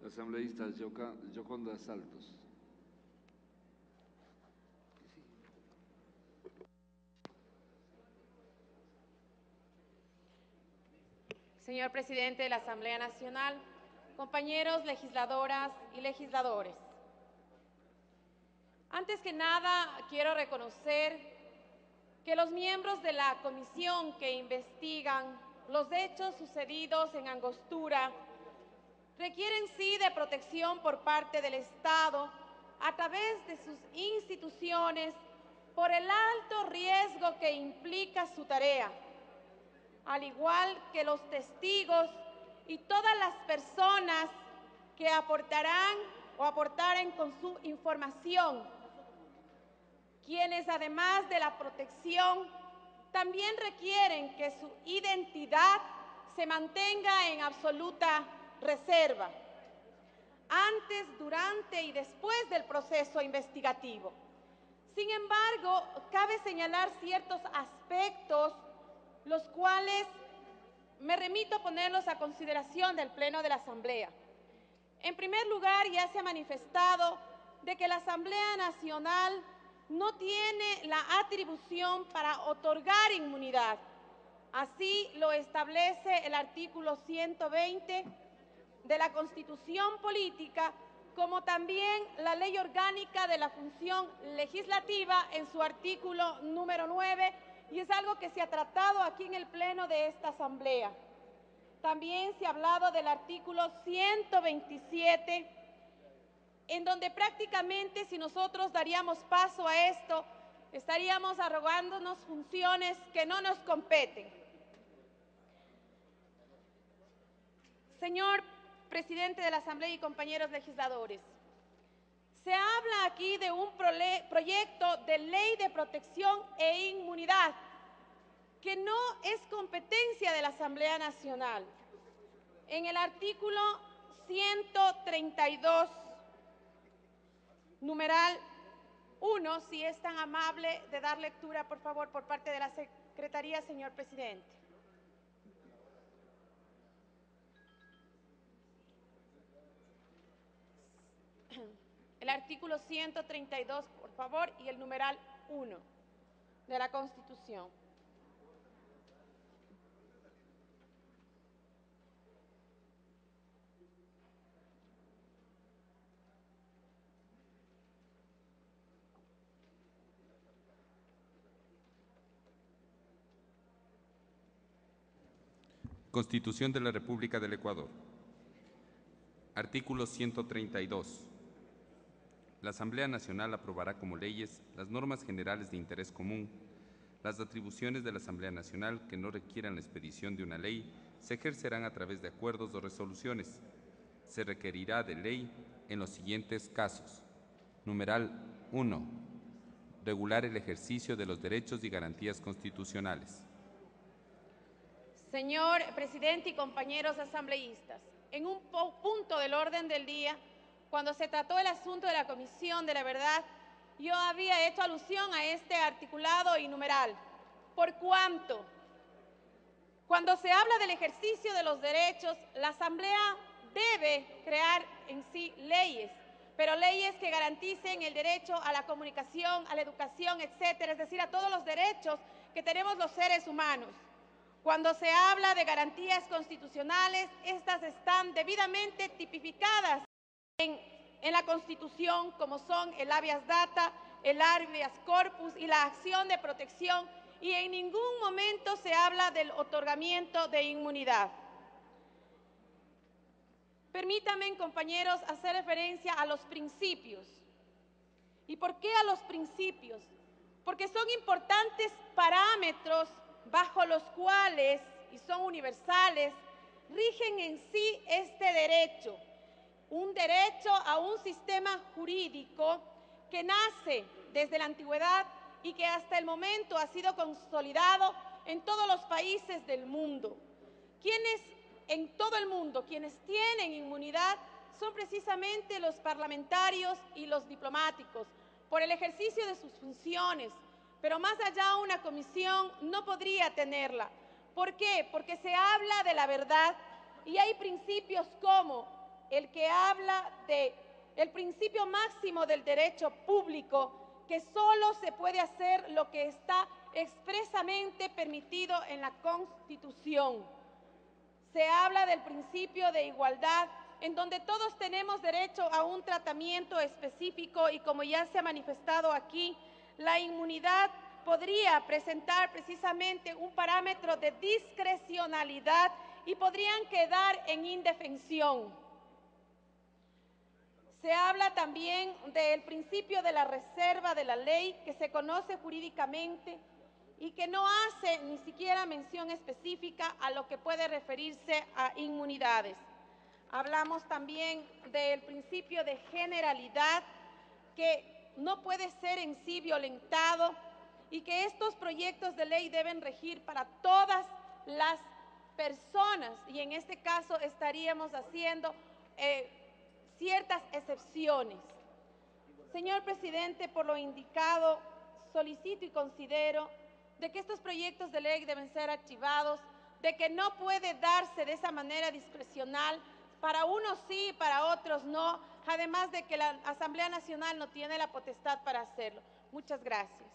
Asambleísta Yoconda Saltos. Señor presidente de la Asamblea Nacional, compañeros legisladoras y legisladores. Antes que nada, quiero reconocer que los miembros de la comisión que investigan los hechos sucedidos en Angostura requieren sí de protección por parte del Estado a través de sus instituciones por el alto riesgo que implica su tarea, al igual que los testigos y todas las personas que aportarán o aportaren con su información, quienes además de la protección también requieren que su identidad se mantenga en absoluta reserva, antes, durante y después del proceso investigativo. Sin embargo, cabe señalar ciertos aspectos los cuales me remito a ponerlos a consideración del Pleno de la Asamblea. En primer lugar, ya se ha manifestado de que la Asamblea Nacional no tiene la atribución para otorgar inmunidad. Así lo establece el artículo 120 de la Constitución Política, como también la Ley Orgánica de la Función Legislativa en su artículo número 9, y es algo que se ha tratado aquí en el Pleno de esta Asamblea. También se ha hablado del artículo 127, en donde prácticamente si nosotros daríamos paso a esto, estaríamos arrogándonos funciones que no nos competen. Señor presidente de la Asamblea y compañeros legisladores, se habla aquí de un proyecto de ley de protección e inmunidad que no es competencia de la Asamblea Nacional. En el artículo 132, numeral 1, si es tan amable de dar lectura, por favor, por parte de la Secretaría, señor presidente. El artículo 132, por favor, y el numeral 1 de la Constitución. Constitución de la República del Ecuador. Artículo 132. La Asamblea Nacional aprobará como leyes las normas generales de interés común. Las atribuciones de la Asamblea Nacional que no requieran la expedición de una ley se ejercerán a través de acuerdos o resoluciones. Se requerirá de ley en los siguientes casos. Numeral 1. Regular el ejercicio de los derechos y garantías constitucionales. Señor presidente y compañeros asambleístas, en un punto del orden del día, cuando se trató el asunto de la Comisión de la Verdad, yo había hecho alusión a este articulado y numeral. Por cuanto, cuando se habla del ejercicio de los derechos, la Asamblea debe crear en sí leyes, pero leyes que garanticen el derecho a la comunicación, a la educación, etcétera, es decir, a todos los derechos que tenemos los seres humanos. Cuando se habla de garantías constitucionales, estas están debidamente tipificadas en la Constitución, como son el habeas data, el habeas corpus y la acción de protección, y en ningún momento se habla del otorgamiento de inmunidad. Permítanme, compañeros, hacer referencia a los principios. ¿Y por qué a los principios? Porque son importantes parámetros bajo los cuales, y son universales, rigen en sí este derecho, un derecho a un sistema jurídico que nace desde la antigüedad y que hasta el momento ha sido consolidado en todos los países del mundo. Quienes en todo el mundo, quienes tienen inmunidad, son precisamente los parlamentarios y los diplomáticos, por el ejercicio de sus funciones. Pero más allá, una comisión no podría tenerla. ¿Por qué? Porque se habla de la verdad y hay principios como el que habla de el principio máximo del derecho público, que solo se puede hacer lo que está expresamente permitido en la Constitución. Se habla del principio de igualdad, en donde todos tenemos derecho a un tratamiento específico y, como ya se ha manifestado aquí, la inmunidad podría presentar precisamente un parámetro de discrecionalidad y podrían quedar en indefensión. Se habla también del principio de la reserva de la ley, que se conoce jurídicamente y que no hace ni siquiera mención específica a lo que puede referirse a inmunidades. Hablamos también del principio de generalidad, que no puede ser en sí violentado y que estos proyectos de ley deben regir para todas las personas, y en este caso estaríamos haciendo ciertas excepciones. Señor presidente, por lo indicado, solicito y considero de que estos proyectos de ley deben ser archivados, de que no puede darse de esa manera discrecional, para unos sí, para otros no, además de que la Asamblea Nacional no tiene la potestad para hacerlo. Muchas gracias.